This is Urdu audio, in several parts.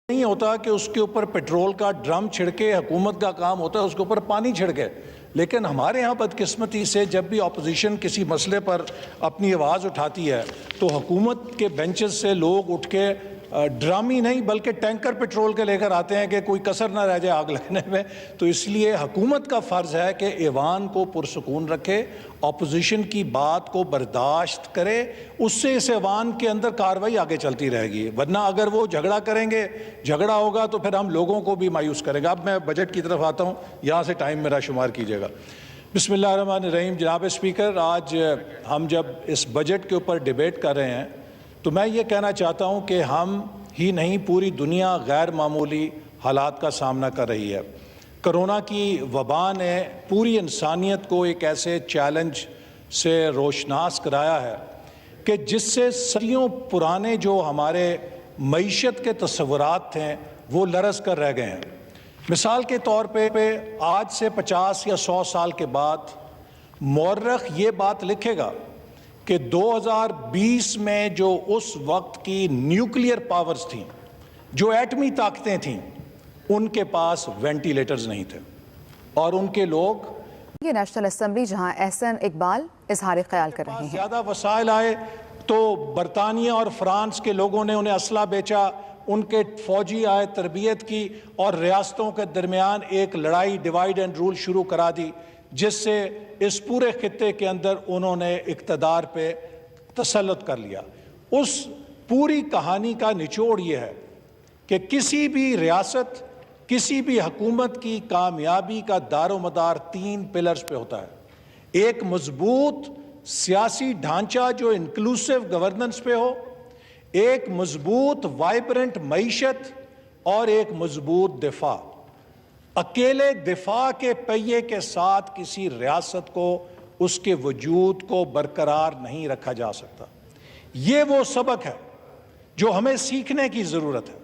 نہیں ہوتا کہ اس کے اوپر پیٹرول کا ڈرم چھڑکے، حکومت کا کام ہوتا ہے اس کے اوپر پانی چھڑکے. لیکن ہمارے ہاں بدقسمتی سے جب بھی اپوزیشن کسی مسئلے پر اپنی آواز اٹھاتی ہے تو حکومت کے بینچز سے لوگ اٹھ کے ڈرامی نہیں بلکہ ٹینکر پیٹرول کے لے کر آتے ہیں کہ کوئی کسر نہ رہ جائے آگ لگنے میں. تو اس لیے حکومت کا فرض ہے کہ ایوان کو پرسکون رکھے، اپوزیشن کی بات کو برداشت کرے، اس سے اس ایوان کے اندر کارروائی آگے چلتی رہے گی. ورنہ اگر وہ جھگڑا کریں گے، جھگڑا ہوگا تو پھر ہم لوگوں کو بھی مایوس کریں گے. اب میں بجٹ کی طرف آتا ہوں، یہاں سے ٹائم میرا شمار کیجیے گا. بسم اللہ الرحمن الرحیم. جناب اسپیکر، آج ہم جب اس بجٹ کے اوپر ڈیبیٹ کر رہے ہیں تو میں یہ کہنا چاہتا ہوں کہ ہم ہی نہیں پوری دنیا غیر معمولی حالات کا سامنا کر رہی ہے. کرونا کی وبا نے پوری انسانیت کو ایک ایسے چیلنج سے روشناس کرایا ہے کہ جس سے صدیوں پرانے جو ہمارے معیشت کے تصورات تھے وہ لرز کر رہ گئے ہیں. مثال کے طور پہ آج سے 50 یا 100 سال کے بعد مورخ یہ بات لکھے گا کہ 2020 میں جو اس وقت کی نیوکلیئر پاورز تھیں، جو ایٹمی طاقتیں تھیں، ان کے پاس وینٹیلیٹرز نہیں تھے اور ان کے لوگ یہ نیشنل اسمبلی جہاں احسن اقبال اظہار خیال کر رہے ہیں. زیادہ وسائل آئے تو برطانیہ اور فرانس کے لوگوں نے انہیں اسلحہ بیچا، ان کے فوجی آئے، تربیت کی اور ریاستوں کے درمیان ایک لڑائی ڈیوائیڈ اینڈ رول شروع کرا دی، جس سے اس پورے خطے کے اندر انہوں نے اقتدار پہ تسلط کر لیا. اس پوری کہانی کا نچوڑ یہ ہے کہ کسی بھی ریاست، کسی بھی حکومت کی کامیابی کا دار و مدار 3 پلرز پہ ہوتا ہے. ایک مضبوط سیاسی ڈھانچہ جو انکلوسیو گورننس پہ ہو، ایک مضبوط وائبرنٹ معیشت اور ایک مضبوط دفاع. اکیلے دفاع کے پہیے کے ساتھ کسی ریاست کو، اس کے وجود کو برقرار نہیں رکھا جا سکتا. یہ وہ سبق ہے جو ہمیں سیکھنے کی ضرورت ہے.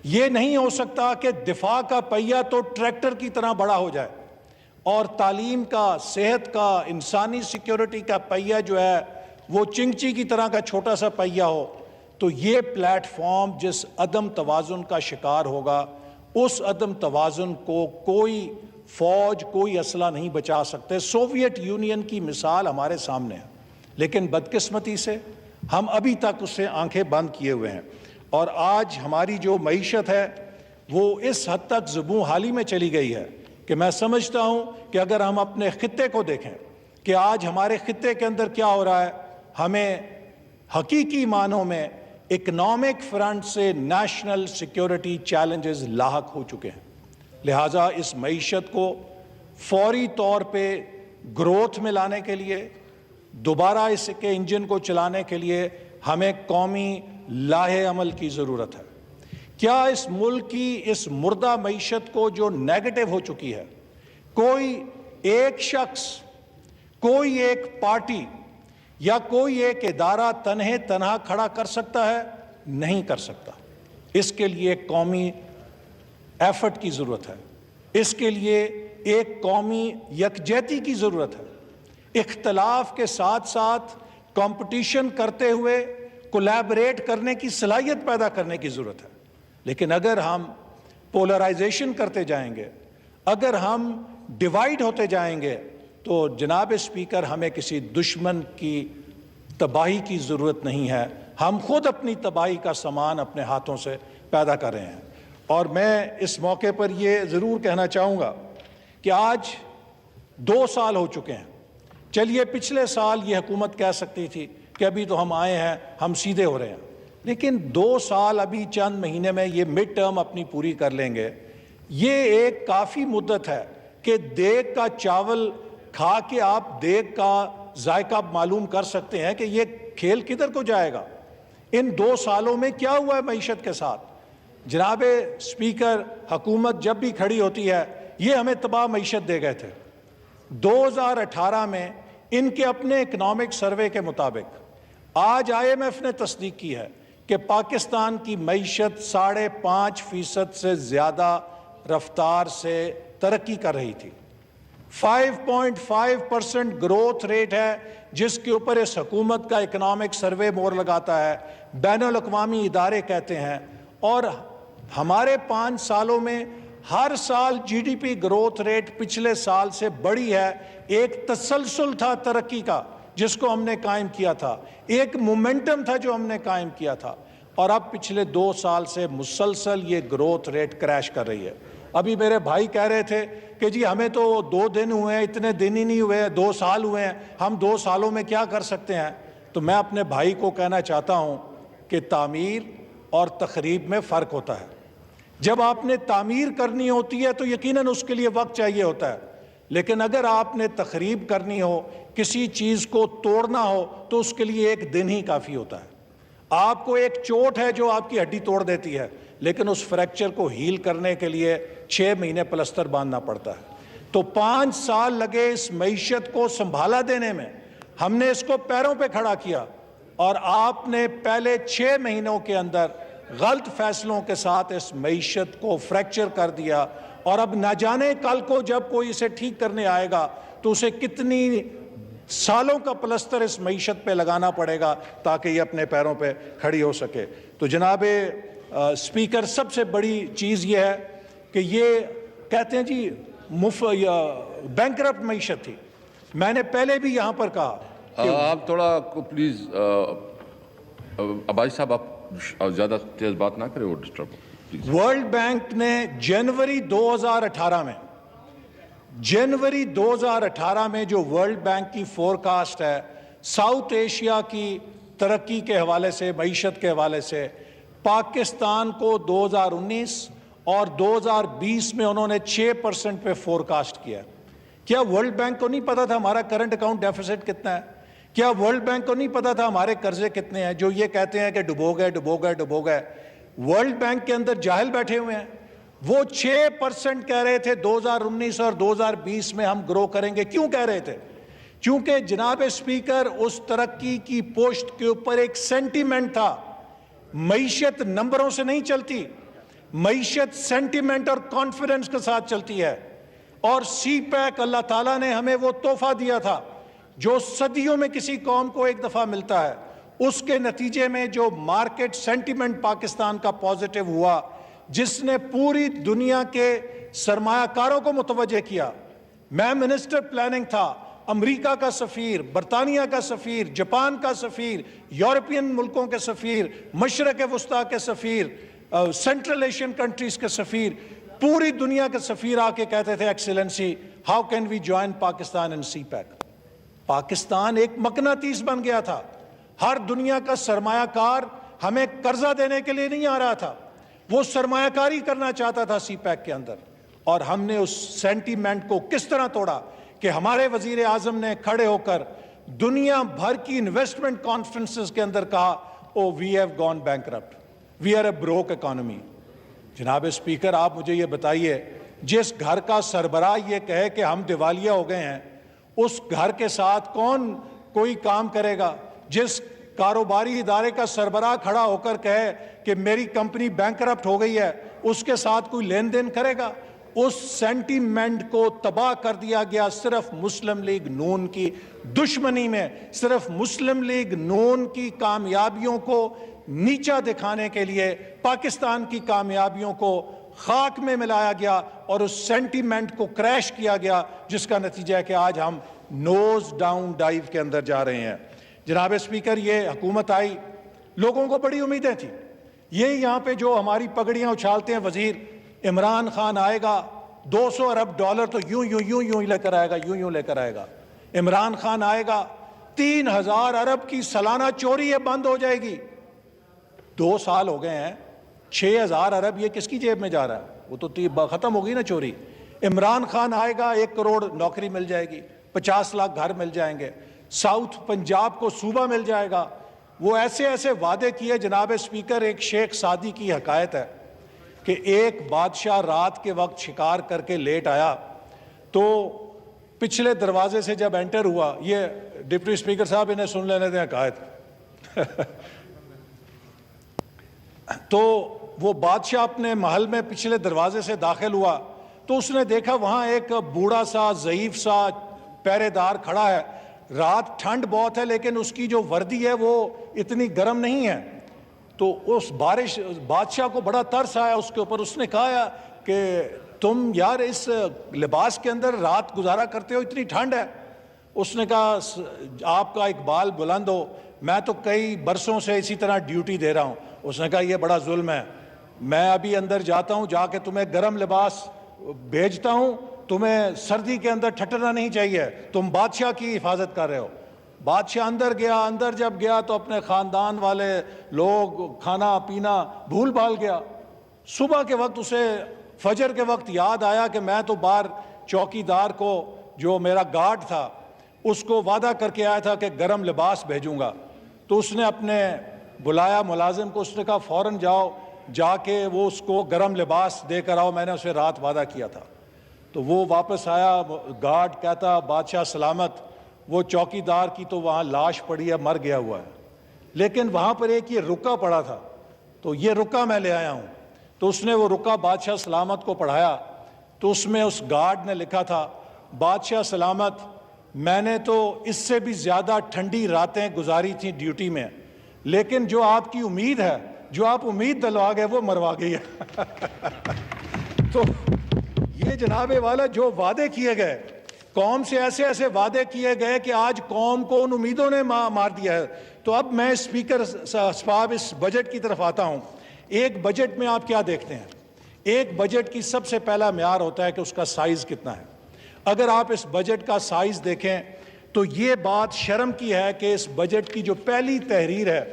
یہ نہیں ہو سکتا کہ دفاع کا پہیہ تو ٹریکٹر کی طرح بڑا ہو جائے اور تعلیم کا، صحت کا، انسانی سیکیورٹی کا پہیہ جو ہے وہ چنگچی کی طرح کا چھوٹا سا پہیہ ہو. تو یہ پلیٹ فارم جس عدم توازن کا شکار ہوگا، اس عدم توازن کو کوئی فوج، کوئی اسلحہ نہیں بچا سکتے. سوویت یونین کی مثال ہمارے سامنے ہے، لیکن بدقسمتی سے ہم ابھی تک اس سے آنکھیں بند کیے ہوئے ہیں. اور آج ہماری جو معیشت ہے وہ اس حد تک زبوں حالی میں چلی گئی ہے کہ میں سمجھتا ہوں کہ اگر ہم اپنے خطے کو دیکھیں کہ آج ہمارے خطے کے اندر کیا ہو رہا ہے، ہمیں حقیقی معنوں میں اکنامک فرنٹ سے نیشنل سیکیورٹی چیلنجز لاحق ہو چکے ہیں. لہٰذا اس معیشت کو فوری طور پہ گروتھ میں لانے کے لیے، دوبارہ اس کے انجن کو چلانے کے لیے ہمیں قومی لاہے عمل کی ضرورت ہے. کیا اس ملک کی اس مردہ معیشت کو جو نیگیٹو ہو چکی ہے، کوئی ایک شخص، کوئی ایک پارٹی یا کوئی ایک ادارہ تنہا کھڑا کر سکتا ہے؟ نہیں کر سکتا. اس کے لیے قومی ایفرٹ کی ضرورت ہے، اس کے لیے ایک قومی یکجہتی کی ضرورت ہے. اختلاف کے ساتھ ساتھ کمپٹیشن کرتے ہوئے کولیبریٹ کرنے کی صلاحیت پیدا کرنے کی ضرورت ہے. لیکن اگر ہم پولرائزیشن کرتے جائیں گے، اگر ہم ڈیوائیڈ ہوتے جائیں گے تو جناب اسپیکر ہمیں کسی دشمن کی تباہی کی ضرورت نہیں ہے. ہم خود اپنی تباہی کا سامان اپنے ہاتھوں سے پیدا کر رہے ہیں. اور میں اس موقع پر یہ ضرور کہنا چاہوں گا کہ آج 2 سال ہو چکے ہیں. چلیے پچھلے سال یہ حکومت کہہ سکتی تھی کہ ابھی تو ہم آئے ہیں، ہم سیدھے ہو رہے ہیں. لیکن 2 سال ابھی چند مہینے میں یہ مڈ ٹرم اپنی پوری کر لیں گے. یہ ایک کافی مدت ہے کہ دیگ کا چاول کھا کے آپ دیگ کا ذائقہ معلوم کر سکتے ہیں کہ یہ کھیل کدھر کو جائے گا. ان 2 سالوں میں کیا ہوا ہے معیشت کے ساتھ؟ جناب اسپیکر، حکومت جب بھی کھڑی ہوتی ہے یہ ہمیں تباہ معیشت دے گئے تھے. 2018 میں ان کے اپنے اکنامک سروے کے مطابق آج IMF نے تصدیق کی ہے کہ پاکستان کی معیشت 5.5% سے زیادہ رفتار سے ترقی کر رہی تھی. 5.5% گروتھ ریٹ ہے جس کے اوپر اس حکومت کا اکنامک سروے مور لگاتا ہے، بین الاقوامی ادارے کہتے ہیں. اور ہمارے 5 سالوں میں ہر سال G D P growth rate پچھلے سال سے بڑی ہے. ایک تسلسل تھا ترقی کا جس کو ہم نے قائم کیا تھا, ایک مومنٹم تھا جو ہم نے قائم کیا تھا, اور اب پچھلے 2 سال سے مسلسل یہ گروتھ ریٹ کریش کر رہی ہے. ابھی میرے بھائی کہہ رہے تھے کہ جی ہمیں تو 2 دن ہوئے ہیں, اتنے دن ہی نہیں ہوئے, 2 سال ہوئے ہیں, ہم 2 سالوں میں کیا کر سکتے ہیں. تو میں اپنے بھائی کو کہنا چاہتا ہوں کہ تعمیر اور تخریب میں فرق ہوتا ہے. جب آپ نے تعمیر کرنی ہوتی ہے تو یقیناً اس کے لیے وقت چاہیے ہوتا ہے, لیکن اگر آپ نے تخریب کرنی ہو, کسی چیز کو توڑنا ہو, تو اس کے لیے 1 دن ہی کافی ہوتا ہے. آپ کو ایک چوٹ ہے جو آپ کی ہڈی توڑ دیتی ہے, لیکن اس فریکچر کو ہیل کرنے کے لیے 6 مہینے پلستر باندھنا پڑتا ہے. تو 5 سال لگے اس معیشت کو سنبھالا دینے میں, ہم نے اس کو پیروں پہ کھڑا کیا, اور آپ نے پہلے 6 مہینوں کے اندر غلط فیصلوں کے ساتھ اس معیشت کو فریکچر کر دیا. اور اب نہ جانے کل کو جب کوئی اسے ٹھیک کرنے آئے گا تو اسے کتنی سالوں کا پلستر اس معیشت پہ لگانا پڑے گا تاکہ یہ اپنے پیروں پہ کھڑی ہو سکے. تو جناب اسپیکر, سب سے بڑی چیز یہ ہے کہ یہ کہتے ہیں جی بینکرپٹ معیشت تھی. میں نے پہلے بھی یہاں پر کہا, آپ تھوڑا پلیز عباسی صاحب آپ زیادہ تیز بات نہ کریں, وہ ڈسٹرب پلیز. ورلڈ بینک نے جنوری 2018 میں جو ورلڈ بینک کی فورکاسٹ ہے ساؤتھ ایشیا کی ترقی کے حوالے سے, معیشت کے حوالے سے, پاکستان کو 2019 اور 2020 میں انہوں نے 6% پہ فورکاسٹ کیا. کیا ورلڈ بینک کو نہیں پتا تھا ہمارا کرنٹ اکاؤنٹ ڈیفیسٹ کتنا ہے؟ کیا ورلڈ بینک کو نہیں پتا تھا ہمارے قرضے کتنے ہیں جو یہ کہتے ہیں کہ ڈبو گئے. ورلڈ بینک کے اندر جاہل بیٹھے ہوئے ہیں. وہ 6% کہہ رہے تھے 2019 اور 2020 میں ہم گرو کریں گے. کیوں کہہ رہے تھے؟ چونکہ جناب اسپیکر اس ترقی کی پوسٹ کے اوپر ایک سینٹیمنٹ تھا. معیشت نمبروں سے نہیں چلتی, معیشت سینٹیمنٹ اور کانفیڈنس کے ساتھ چلتی ہے. اور سی پیک اللہ تعالیٰ نے ہمیں وہ تحفہ دیا تھا جو صدیوں میں کسی قوم کو ایک دفعہ ملتا ہے. اس کے نتیجے میں جو مارکیٹ سینٹیمنٹ پاکستان کا پازیٹیو ہوا, جس نے پوری دنیا کے سرمایہ کاروں کو متوجہ کیا. میں منسٹر پلاننگ تھا, امریکہ کا سفیر, برطانیہ کا سفیر, جاپان کا سفیر, یورپین ملکوں کے سفیر, مشرق وسطیٰ کے سفیر, سینٹرل ایشین کنٹریز کے سفیر, پوری دنیا کے سفیر آ کے کہتے تھے excellency how can we join Pakistan in CPEC. Pakistan ایک مقناطیس بن گیا تھا. ہر دنیا کا سرمایہ کار ہمیں قرضہ دینے کے لیے نہیں آ رہا تھا, وہ سرمایہ کاری کرنا چاہتا تھا سی پیک کے اندر. اور ہم نے اس سینٹیمنٹ کو کس طرح توڑا کہ ہمارے وزیر اعظم نے کھڑے ہو کر دنیا بھر کی انویسٹمنٹ کانفرنسز کے اندر کہا oh we have gone bankrupt, we are a broke economy. جناب اسپیکر, آپ مجھے یہ بتائیے, جس گھر کا سربراہ یہ کہے کہ ہم دیوالیہ ہو گئے ہیں, اس گھر کے ساتھ کون کوئی کام کرے گا؟ جس کاروباری ادارے کا سربراہ کھڑا ہو کر کہے کہ میری کمپنی بینکرپٹ ہو گئی ہے, اس کے ساتھ کوئی لین دین کرے گا؟ اس سینٹیمنٹ کو تباہ کر دیا گیا صرف مسلم لیگ نون کی دشمنی میں, صرف مسلم لیگ نون کی کامیابیوں کو نیچا دکھانے کے لیے پاکستان کی کامیابیوں کو خاک میں ملایا گیا اور اس سینٹیمنٹ کو کریش کیا گیا, جس کا نتیجہ ہے کہ آج ہم نوز ڈاؤن ڈائیو کے اندر جا رہے ہیں. جناب اسپیکر, یہ حکومت آئی, لوگوں کو بڑی امیدیں تھیں. یہ یہاں پہ جو ہماری پگڑیاں اچھالتے ہیں وزیر, عمران خان آئے گا, $200 ارب تو یوں لے کر آئے گا, یوں لے کر آئے گا. عمران خان آئے گا, 3000 ارب کی سالانہ چوری ہے بند ہو جائے گی. 2 سال ہو گئے ہیں, 6000 ارب یہ کس کی جیب میں جا رہا ہے؟ وہ تو ختم ہوگی نا چوری. عمران خان آئے گا, 1 کروڑ نوکری مل جائے گی, 50 لاکھ گھر مل جائیں گے, ساؤتھ پنجاب کو صوبہ مل جائے گا. وہ ایسے وعدے کیے. جناب اسپیکر, ایک شیخ سعدی کی حکایت ہے کہ ایک بادشاہ رات کے وقت شکار کر کے لیٹ آیا تو پچھلے دروازے سے جب انٹر ہوا, یہ ڈپٹی اسپیکر صاحب انہیں سن لینے دیں حکایت تو وہ بادشاہ اپنے محل میں پچھلے دروازے سے داخل ہوا تو اس نے دیکھا وہاں ایک بوڑھا سا ضعیف سا پہرے دار کھڑا ہے. رات ٹھنڈ بہت ہے لیکن اس کی جو وردی ہے وہ اتنی گرم نہیں ہے. تو اس بادشاہ کو بڑا ترس آیا اس کے اوپر. اس نے کہا کہ تم یار اس لباس کے اندر رات گزارا کرتے ہو, اتنی ٹھنڈ ہے. اس نے کہا آپ کا اقبال بلند ہو, میں تو کئی برسوں سے اسی طرح ڈیوٹی دے رہا ہوں. اس نے کہا یہ بڑا ظلم ہے, میں ابھی اندر جاتا ہوں, جا کے تمہیں گرم لباس بھیجتا ہوں, تمہیں سردی کے اندر ٹھٹرنا نہیں چاہیے, تم بادشاہ کی حفاظت کر رہے ہو. بادشاہ اندر گیا, اندر جب گیا تو اپنے خاندان والے لوگ کھانا پینا بھول بھال گیا. صبح کے وقت اسے فجر کے وقت یاد آیا کہ میں تو باہر چوکی دار کو جو میرا گارڈ تھا اس کو وعدہ کر کے آیا تھا کہ گرم لباس بھیجوں گا. تو اس نے اپنے بلایا ملازم کو, اس نے کہا فوراً جاؤ, جا کے وہ اس کو گرم لباس دے کر آؤ, میں نے اسے رات وعدہ کیا تھا. تو وہ واپس آیا, گارڈ کہتا بادشاہ سلامت. وہ چوکی دار کی تو وہاں لاش پڑی ہے, مر گیا ہوا ہے, لیکن وہاں پر ایک یہ رکا پڑا تھا, تو یہ رکا میں لے آیا ہوں. تو اس نے وہ رکا بادشاہ سلامت کو پڑھایا, تو اس میں اس گارڈ نے لکھا تھا بادشاہ سلامت, میں نے تو اس سے بھی زیادہ ٹھنڈی راتیں گزاری تھیں ڈیوٹی میں, لیکن جو آپ کی امید ہے, جو آپ امید دلوا گئے وہ مروا گئی ہے. تو یہ جناب والا جو وعدے کیے گئے, قوم سے ایسے ایسے وعدے کیے گئے کہ آج قوم کو ان امیدوں نے مار دیا ہے. تو اب میں اسپیکر صاحب اس بجٹ کی طرف آتا ہوں. ایک بجٹ میں آپ کیا دیکھتے ہیں؟ ایک بجٹ کی سب سے پہلا معیار ہوتا ہے کہ اس کا سائز کتنا ہے. اگر آپ اس بجٹ کا سائز دیکھیں تو یہ بات شرم کی ہے کہ اس بجٹ کی جو پہلی تحریر ہے,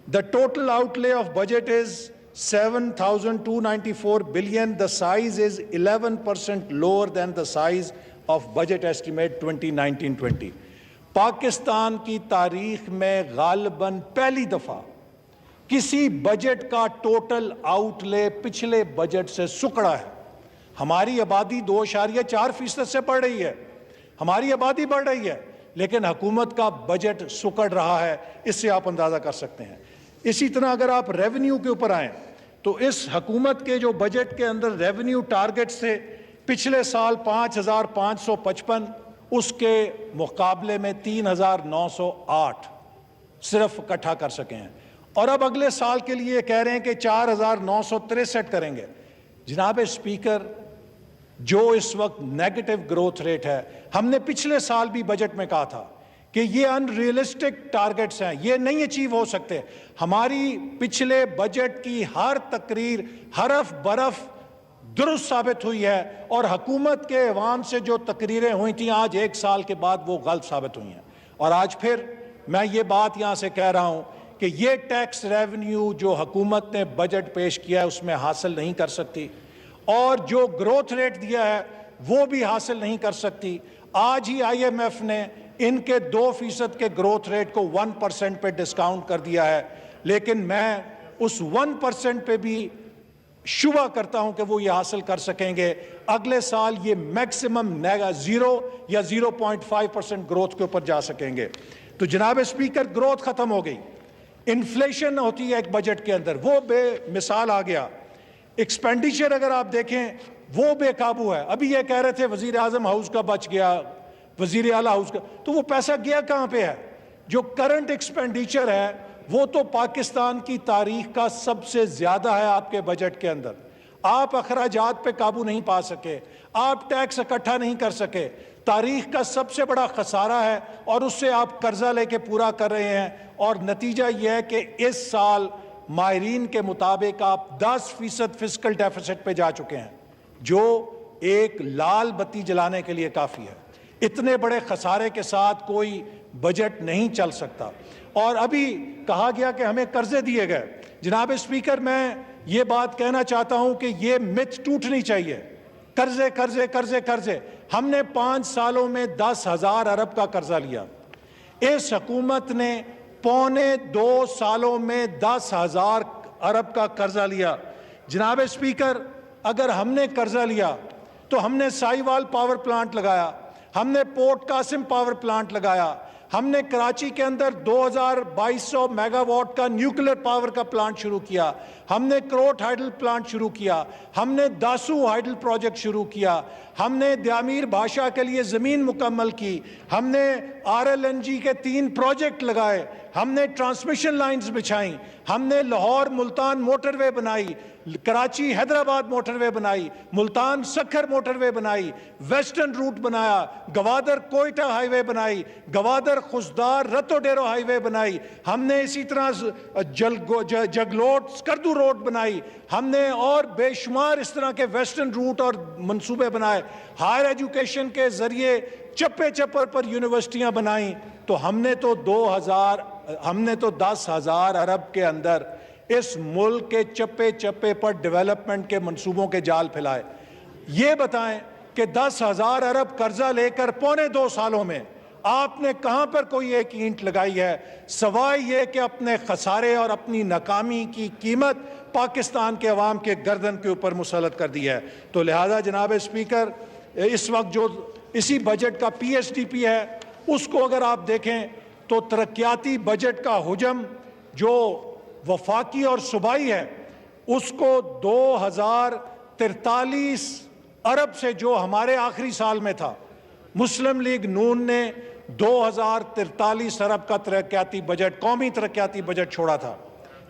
the total outlay of budget is 7,294 billion. The size is 11% lower than the size of budget estimate 2019-20. Pakistan کی تاریخ میں غالباً پہلی دفعہ کسی بجٹ کا ٹوٹل آؤٹ لے پچھلے بجٹ سے سکڑا ہے. ہماری آبادی 2.4% سے بڑھ رہی ہے, ہماری آبادی بڑھ رہی ہے, لیکن حکومت کا بجٹ سکڑ رہا ہے. اس سے آپ اندازہ کر سکتے ہیں. اسی طرح اگر آپ ریونیو کے اوپر آئیں تو اس حکومت کے جو بجٹ کے اندر ریونیو ٹارگٹ سے پچھلے سال 5,555, اس کے مقابلے میں 3,908 صرف اکٹھا کر سکے ہیں, اور اب اگلے سال کے لیے کہہ رہے ہیں کہ 4,963 کریں گے. جناب اسپیکر, جو اس وقت نیگیٹو گروتھ ریٹ ہے, ہم نے پچھلے سال بھی بجٹ میں کہا تھا کہ یہ ان ریئلسٹک ٹارگٹس ہیں, یہ نہیں اچیو ہو سکتے. ہماری پچھلے بجٹ کی ہر تقریر حرف برف درست ثابت ہوئی ہے, اور حکومت کے ایوان سے جو تقریریں ہوئی تھیں آج 1 سال کے بعد وہ غلط ثابت ہوئی ہیں. اور آج پھر میں یہ بات یہاں سے کہہ رہا ہوں کہ یہ ٹیکس ریونیو جو حکومت نے بجٹ پیش کیا ہے اس میں حاصل نہیں کر سکتی, اور جو گروتھ ریٹ دیا ہے وہ بھی حاصل نہیں کر سکتی. آج ہی IMF نے ان کے 2% کے گروتھ ریٹ کو 1% پہ ڈسکاؤنٹ کر دیا ہے, لیکن میں اس 1% پہ بھی شبہ کرتا ہوں کہ وہ یہ حاصل کر سکیں گے. اگلے سال یہ میکسیمم 0 یا 0.5% گروتھ کے اوپر جا سکیں گے. تو جناب اسپیکر, گروتھ ختم ہو گئی, انفلیشن ہوتی ہے ایک بجٹ کے اندر, وہ بے مثال آ گیا. ایکسپینڈیچر اگر آپ دیکھیں وہ بے قابو ہے. ابھی یہ کہہ رہے تھے وزیر اعظم ہاؤس کا بچ گیا, وزیر اعلیٰ ہاؤس کا, تو وہ پیسہ گیا کہاں پہ ہے؟ جو کرنٹ ایکسپینڈیچر ہے وہ تو پاکستان کی تاریخ کا سب سے زیادہ ہے آپ کے بجٹ کے اندر. آپ اخراجات پہ قابو نہیں پا سکے, آپ ٹیکس اکٹھا نہیں کر سکے, تاریخ کا سب سے بڑا خسارہ ہے, اور اس سے آپ قرضہ لے کے پورا کر رہے ہیں. اور نتیجہ یہ ہے کہ اس سال ماہرین کے مطابق آپ 10% فسکل ڈیفیسٹ پہ جا چکے ہیں, جو ایک لال بتی جلانے کے لیے کافی ہے. اتنے بڑے خسارے کے ساتھ کوئی بجٹ نہیں چل سکتا. اور ابھی کہا گیا کہ ہمیں قرضے دیے گئے. جناب اسپیکر, میں یہ بات کہنا چاہتا ہوں کہ یہ مت ٹوٹنی چاہیے. قرضے قرضے قرضے قرضے, ہم نے 5 سالوں میں 10,000 ارب کا قرضہ لیا. اس حکومت نے 1.25 سالوں میں 10,000 ارب کا قرضہ لیا. جناب اسپیکر, اگر ہم نے قرضہ لیا تو ہم نے سائی وال پاور پلانٹ لگایا, ہم نے پورٹ قاسم پاور پلانٹ لگایا, ہم نے کراچی کے اندر 2200 میگا واٹ کا نیوکلیر پاور کا پلانٹ شروع کیا, ہم نے کروٹ ہائیڈل پلانٹ شروع کیا, ہم نے داسو ہائیڈل پروجیکٹ شروع کیا, ہم نے دیامیر بھاشا کے لیے زمین مکمل کی, ہم نے RLNG کے 3 پروجیکٹ لگائے, ہم نے ٹرانسمیشن لائنز بچھائیں, ہم نے لاہور ملتان موٹر وے بنائی, کراچی حیدرآباد موٹر وے بنائی, ملتان سکھر موٹر وے بنائی, ویسٹرن روٹ بنایا, گوادر کوئٹہ ہائی وے بنائی, گوادر خزدار رتو ڈیرو ہائی وے بنائی, ہم نے اسی طرح جگلوٹ سکردو روڈ بنائی, ہم نے اور بے شمار اس طرح کے ویسٹرن روٹ اور منصوبے بنائے, ہائر ایجوکیشن کے ذریعے چپے چپر پر یونیورسٹیاں بنائیں. تو ہم نے تو 10,000 ارب کے اندر اس ملک کے چپے چپے پر ڈیولپمنٹ کے منصوبوں کے جال پھیلائے. یہ بتائیں کہ 10,000 ارب قرضہ لے کر 2.25 سالوں میں آپ نے کہاں پر کوئی ایک اینٹ لگائی ہے, سوائے یہ کہ اپنے خسارے اور اپنی ناکامی کی قیمت پاکستان کے عوام کے گردن کے اوپر مسلط کر دی ہے. تو لہذا جناب اسپیکر, اس وقت جو اسی بجٹ کا PSDP ہے, اس کو اگر آپ دیکھیں تو ترقیاتی بجٹ کا حجم جو وفاقی اور صوبائی ہے, اس کو 2043 ارب سے جو ہمارے آخری سال میں تھا, مسلم لیگ نون نے 2043 ارب کا ترقیاتی بجٹ, قومی ترقیاتی بجٹ چھوڑا تھا.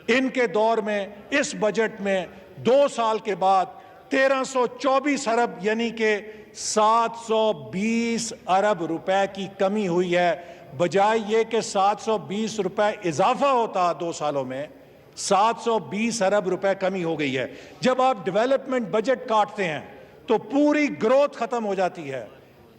ان کے دور میں اس بجٹ میں 2 سال کے بعد 1324 ارب یعنی کہ 720 ارب روپے کی کمی ہوئی ہے, بجائے یہ کہ 720 روپے اضافہ ہوتا 2 سالوں میں, 720 ارب روپے کمی ہو گئی ہے. جب آپ ڈیولپمنٹ بجٹ کاٹتے ہیں تو پوری گروتھ ختم ہو جاتی ہے,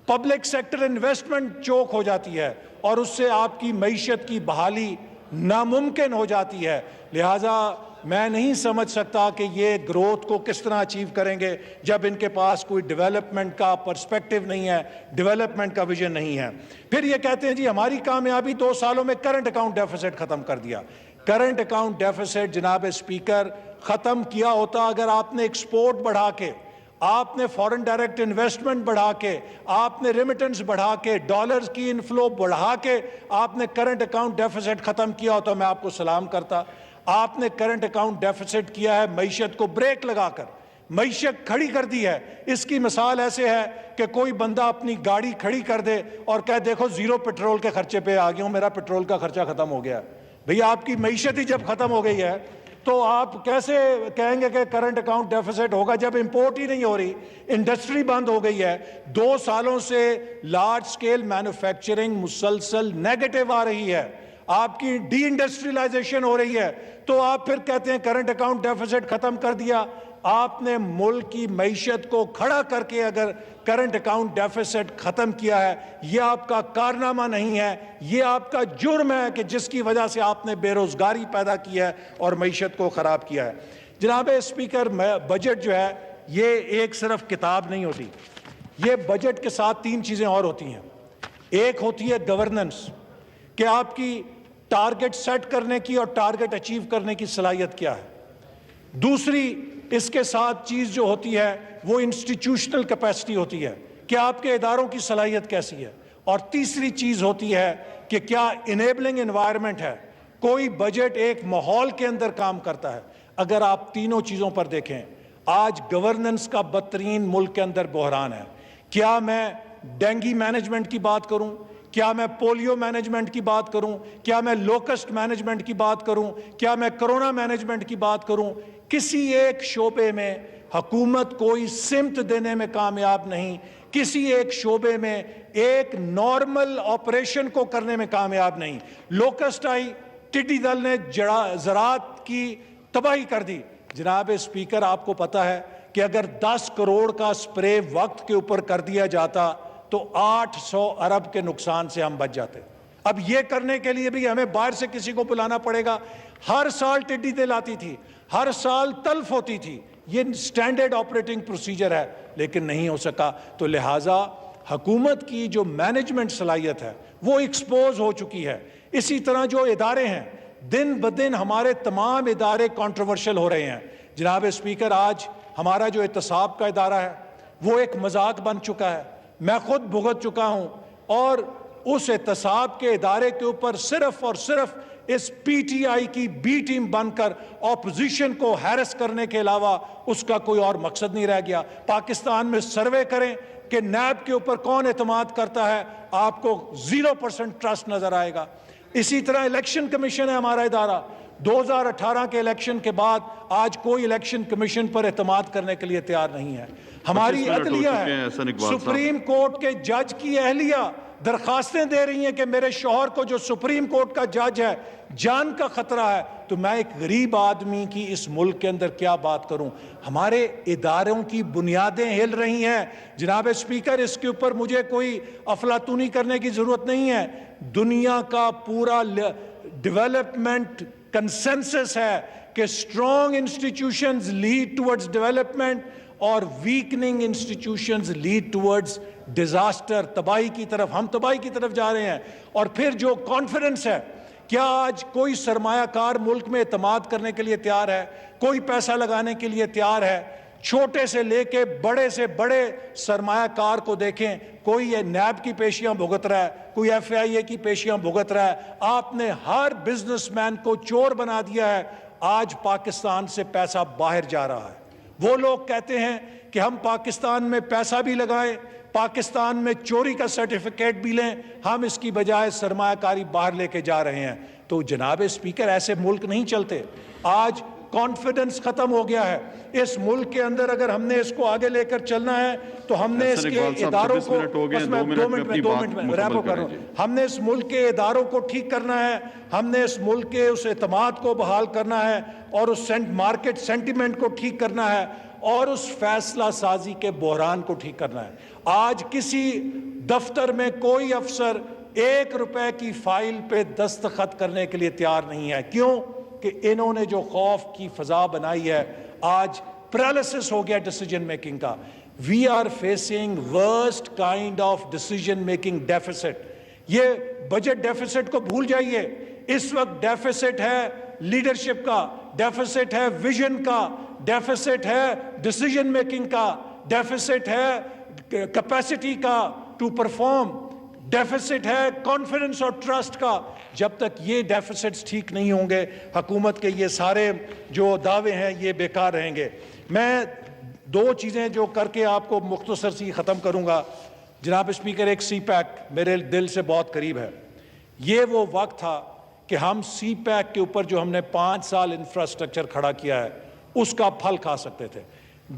پبلک سیکٹر انویسٹمنٹ چوک ہو جاتی ہے, اور اس سے آپ کی معیشت کی بحالی ناممکن ہو جاتی ہے. لہٰذا میں نہیں سمجھ سکتا کہ یہ گروتھ کو کس طرح اچیو کریں گے جب ان کے پاس کوئی ڈیولپمنٹ کا پرسپیکٹو نہیں ہے, ڈیولپمنٹ کا ویژن نہیں ہے. پھر یہ کہتے ہیں جی ہماری کامیابی 2 سالوں میں کرنٹ اکاؤنٹ ڈیفیسٹ ختم کر دیا. کرنٹ اکاؤنٹ ڈیفیسٹ جناب اسپیکر ختم کیا ہوتا اگر آپ نے ایکسپورٹ بڑھا کے, آپ نے فورن ڈائریکٹ انویسٹمنٹ بڑھا کے, آپ نے ریمیٹنس بڑھا کے, ڈالرز کی انفلو بڑھا کے آپ نے کرنٹ اکاؤنٹ ڈیفیسٹ ختم کیا ہوتا, میں آپ کو سلام کرتا. آپ نے کرنٹ اکاؤنٹ ڈیفیسٹ کیا ہے معیشت کو بریک لگا کر, معیشت کھڑی کر دی ہے. اس کی مثال ایسے ہے کہ کوئی بندہ اپنی گاڑی کھڑی کر دے اور کہے دیکھو 0 پیٹرول کے خرچے پہ آ گیا ہوں, میرا پیٹرول کا خرچہ ختم ہو گیا. بھئی آپ کی معیشت ہی جب ختم ہو گئی ہے تو آپ کیسے کہیں گے کہ کرنٹ اکاؤنٹ ڈیفیسٹ ہوگا جب امپورٹ ہی نہیں ہو رہی, انڈسٹری بند ہو گئی ہے. 2 سالوں سے لارج سکیل مینوفیکچرنگ مسلسل نیگیٹو آ رہی ہے, آپ کی ڈی انڈسٹریلائزیشن ہو رہی ہے, تو آپ پھر کہتے ہیں کرنٹ اکاؤنٹ ڈیفیسٹ ختم کر دیا. آپ نے ملک کی معیشت کو کھڑا کر کے اگر کرنٹ اکاؤنٹ ڈیفیسٹ ختم کیا ہے, یہ آپ کا کارنامہ نہیں ہے, یہ آپ کا جرم ہے کہ جس کی وجہ سے آپ نے بے روزگاری پیدا کی ہے اور معیشت کو خراب کیا ہے. جناب اسپیکر, بجٹ جو ہے یہ ایک صرف کتاب نہیں ہوتی, یہ بجٹ کے ساتھ 3 چیزیں اور ہوتی ہیں. ایک ہوتی ہے گورننس, کہ آپ کی ٹارگٹ سیٹ کرنے کی اور ٹارگٹ اچیو کرنے کی صلاحیت کیا ہے. دوسری اس کے ساتھ چیز جو ہوتی ہے وہ انسٹیٹیوشنل کیپیسٹی ہوتی ہے کہ آپ کے اداروں کی صلاحیت کیسی ہے. اور تیسری چیز ہوتی ہے کہ کیا انیبلنگ انوائرمنٹ ہے, کوئی بجٹ ایک ماحول کے اندر کام کرتا ہے. اگر آپ تینوں چیزوں پر دیکھیں, آج گورننس کا بدترین ملک کے اندر بحران ہے. کیا میں ڈینگی مینجمنٹ کی بات کروں, کیا میں پولیو مینجمنٹ کی بات کروں, کیا میں لوکسٹ مینجمنٹ کی بات کروں, کیا میں کرونا مینجمنٹ کی بات کروں, کسی ایک شعبے میں حکومت کوئی سمت دینے میں کامیاب نہیں, کسی ایک شعبے میں ایک نارمل آپریشن کو کرنے میں کامیاب نہیں. لوکسٹ آئی, ٹڈی دل نے زراعت کی تباہی کر دی. جناب اسپیکر آپ کو پتا ہے کہ اگر 10 کروڑ کا سپرے وقت کے اوپر کر دیا جاتا تو 800 ارب کے نقصان سے ہم بچ جاتے. اب یہ کرنے کے لیے بھی ہمیں باہر سے کسی کو بلانا پڑے گا. ہر سال ٹڈی دل آتی تھی, ہر سال تلف ہوتی تھی, یہ سٹینڈرڈ آپریٹنگ پروسیجر ہے, لیکن نہیں ہو سکا. تو لہٰذا حکومت کی جو مینجمنٹ صلاحیت ہے وہ ایکسپوز ہو چکی ہے. اسی طرح جو ادارے ہیں, دن بدن ہمارے تمام ادارے کنٹروورشل ہو رہے ہیں. جناب اسپیکر, آج ہمارا جو احتساب کا ادارہ ہے وہ ایک مذاق بن چکا ہے. میں خود بھگت چکا ہوں, اور اس احتساب کے ادارے کے اوپر صرف اور صرف اس پی ٹی آئی کی بی ٹیم بن کر اپوزیشن کو ہیرس کرنے کے علاوہ اس کا کوئی اور مقصد نہیں رہ گیا. پاکستان میں سروے کریں کہ نیب کے اوپر کون اعتماد کرتا ہے, آپ کو 0% ٹرسٹ نظر آئے گا. اسی طرح الیکشن کمیشن ہے ہمارا ادارہ, 2018 کے الیکشن کے بعد آج کوئی الیکشن کمیشن پر اعتماد کرنے کے لیے تیار نہیں ہے. ہماری عدلیہ ہے, سپریم کورٹ کے جج کی اہلیہ درخواستیں دے رہی ہیں کہ میرے شوہر کو جو سپریم کورٹ کا جج ہے جان کا خطرہ ہے. تو میں ایک غریب آدمی کی اس ملک کے اندر کیا بات کروں؟ ہمارے اداروں کی بنیادیں ہل رہی ہیں. جناب اسپیکر, اس کے اوپر مجھے کوئی افلاطونی کرنے کی ضرورت نہیں ہے. دنیا کا پورا ڈیولپمنٹ کنسنسس ہے کہ strong institutions lead towards development اور ویکننگ انسٹیٹیوشنز لیڈ ٹورڈز ڈیزاسٹر, تباہی کی طرف. ہم تباہی کی طرف جا رہے ہیں. اور پھر جو کانفیڈنس ہے, کیا آج کوئی سرمایہ کار ملک میں اعتماد کرنے کے لیے تیار ہے؟ کوئی پیسہ لگانے کے لیے تیار ہے؟ چھوٹے سے لے کے بڑے سے بڑے سرمایہ کار کو دیکھیں, کوئی یہ نیب کی پیشیاں بھگت رہا ہے, کوئی ایف آئی اے کی پیشیاں بھگت رہا ہے. آپ نے ہر بزنس مین کو چور بنا دیا ہے. آج پاکستان سے پیسہ باہر جا رہا ہے. وہ لوگ کہتے ہیں کہ ہم پاکستان میں پیسہ بھی لگائیں, پاکستان میں چوری کا سرٹیفکیٹ بھی لیں, ہم اس کی بجائے سرمایہ کاری باہر لے کے جا رہے ہیں. تو جناب اسپیکر, ایسے ملک نہیں چلتے. آج کانفیڈنس ختم ہو گیا ہے اس ملک کے اندر. اگر ہم نے اس کو آگے لے کر چلنا ہے تو ہم نے اس کے اداروں کو, ہم نے اس ملک کے اداروں کو ٹھیک کرنا ہے, ہم نے اس ملک کے اس اعتماد کو بحال کرنا ہے, اور اس مارکیٹ سینٹیمنٹ کو ٹھیک کرنا ہے, اور اس فیصلہ سازی کے بحران کو ٹھیک کرنا ہے. آج کسی دفتر میں کوئی افسر 1 روپے کی فائل پہ دستخط کرنے کے لیے تیار نہیں ہے. کیوں؟ کہ انہوں نے جو خوف کی فضا بنائی ہے, آج پیرالائسس ہو گیا ڈیسیجن میکنگ کا. We are facing worst kind of decision making deficit. یہ بجٹ ڈیفیسٹ کو بھول جائیے. اس وقت ڈیفیسٹ ہے لیڈرشپ کا, ڈیفیسٹ ہے ویژن کا, ڈیفیسٹ ہے ڈیسیجن میکنگ کا, ڈیفیسٹ ہے کیپیسٹی کا ٹو پرفارم, ڈیفیسٹ ہے کانفیڈنس اور ٹرسٹ کا. جب تک یہ ڈیفیسٹس ٹھیک نہیں ہوں گے, حکومت کے یہ سارے جو دعوے ہیں یہ بیکار رہیں گے. میں 2 چیزیں جو کر کے آپ کو مختصر سی ختم کروں گا. جناب اسپیکر, ایک سی پیک میرے دل سے بہت قریب ہے. یہ وہ وقت تھا کہ ہم سی پیک کے اوپر جو ہم نے 5 سال انفراسٹرکچر کھڑا کیا ہے اس کا پھل کھا سکتے تھے.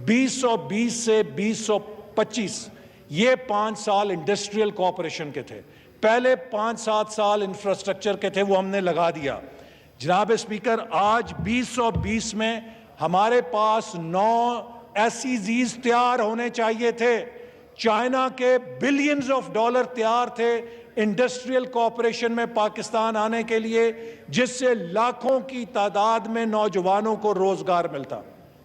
2020 سے 2025 یہ 5 سال انڈسٹریل کوآپریشن کے تھے. پہلے 5-7 سال انفراسٹرکچر کے تھے, وہ ہم نے لگا دیا. جناب اسپیکر, آج 2020 میں ہمارے پاس 9 SEZs تیار ہونے چاہیے تھے. چائنا کے بلینز آف ڈالر تیار تھے انڈسٹریل کوآپریشن میں پاکستان آنے کے لیے, جس سے لاکھوں کی تعداد میں نوجوانوں کو روزگار ملتا.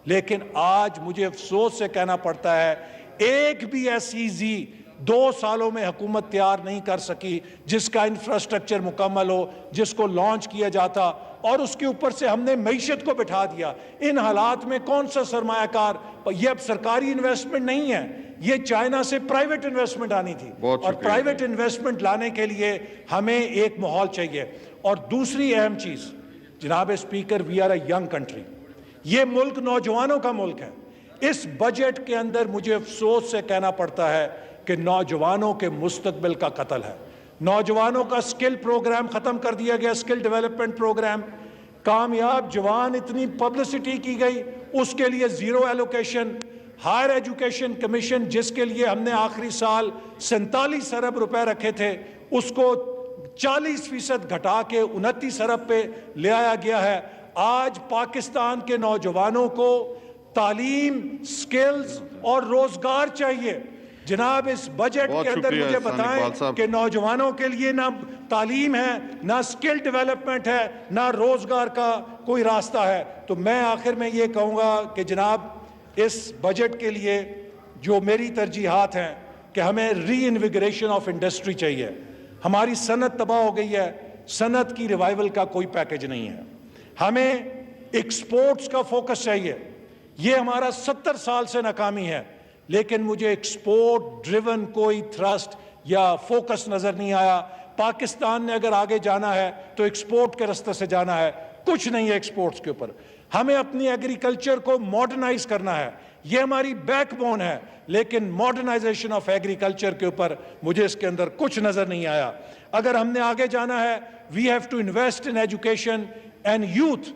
لیکن آج مجھے افسوس سے کہنا پڑتا ہے, ایک بھی SEZ 2 سالوں میں حکومت تیار نہیں کر سکی جس کا انفراسٹرکچر مکمل ہو, جس کو لانچ کیا جاتا, اور اس کے اوپر سے ہم نے معیشت کو بٹھا دیا. ان حالات میں کون سا سرمایہ کار, یہ اب سرکاری انویسٹمنٹ نہیں ہے, یہ چائنا سے پرائیویٹ انویسٹمنٹ آنی تھی, اور پرائیویٹ انویسٹمنٹ لانے کے لیے ہمیں ایک ماحول چاہیے. اور دوسری اہم چیز جناب speaker, we are a young country. یہ ملک نوجوانوں کا ملک ہے. اس بجٹ کے اندر مجھے افسوس سے کہنا پڑتا ہے کہ نوجوانوں کے مستقبل کا قتل ہے. نوجوانوں کا سکل پروگرام ختم کر دیا گیا, سکل ڈیولپمنٹ پروگرام. کامیاب جوان اتنی پبلسٹی کی گئی, اس کے لیے 0 ایلوکیشن. ہائر ایجوکیشن کمیشن جس کے لیے ہم نے آخری سال 47 ارب روپے رکھے تھے, اس کو 40% گھٹا کے 29 ارب پہ لے آیا گیا ہے. آج پاکستان کے نوجوانوں کو تعلیم, سکلز اور روزگار چاہیے. جناب اس بجٹ کے اندر مجھے بتائیں کہ نوجوانوں کے لیے نہ تعلیم ہے, نہ سکل ڈیولپمنٹ ہے, نہ روزگار کا کوئی راستہ ہے. تو میں آخر میں یہ کہوں گا کہ جناب اس بجٹ کے لیے جو میری ترجیحات ہیں کہ ہمیں ری انویگریشن آف انڈسٹری چاہیے. ہماری صنعت تباہ ہو گئی ہے, صنعت کی ریوائول کا کوئی پیکج نہیں ہے. ہمیں ایکسپورٹس کا فوکس چاہیے. یہ ہمارا 70 سال سے ناکامی ہے, لیکن مجھے ایکسپورٹ ڈریون کوئی تھرسٹ یا فوکس نظر نہیں آیا. پاکستان نے اگر آگے جانا ہے تو ایکسپورٹ کے راستے سے جانا ہے, کچھ نہیں ہے ایکسپورٹس کے اوپر. ہمیں اپنی ایگریکلچر کو ماڈرنائز کرنا ہے, یہ ہماری بیک بون ہے, لیکن ماڈرنائزیشن آف ایگریکلچر کے اوپر مجھے اس کے اندر کچھ نظر نہیں آیا. اگر ہم نے آگے جانا ہے, we have to invest in education and youth.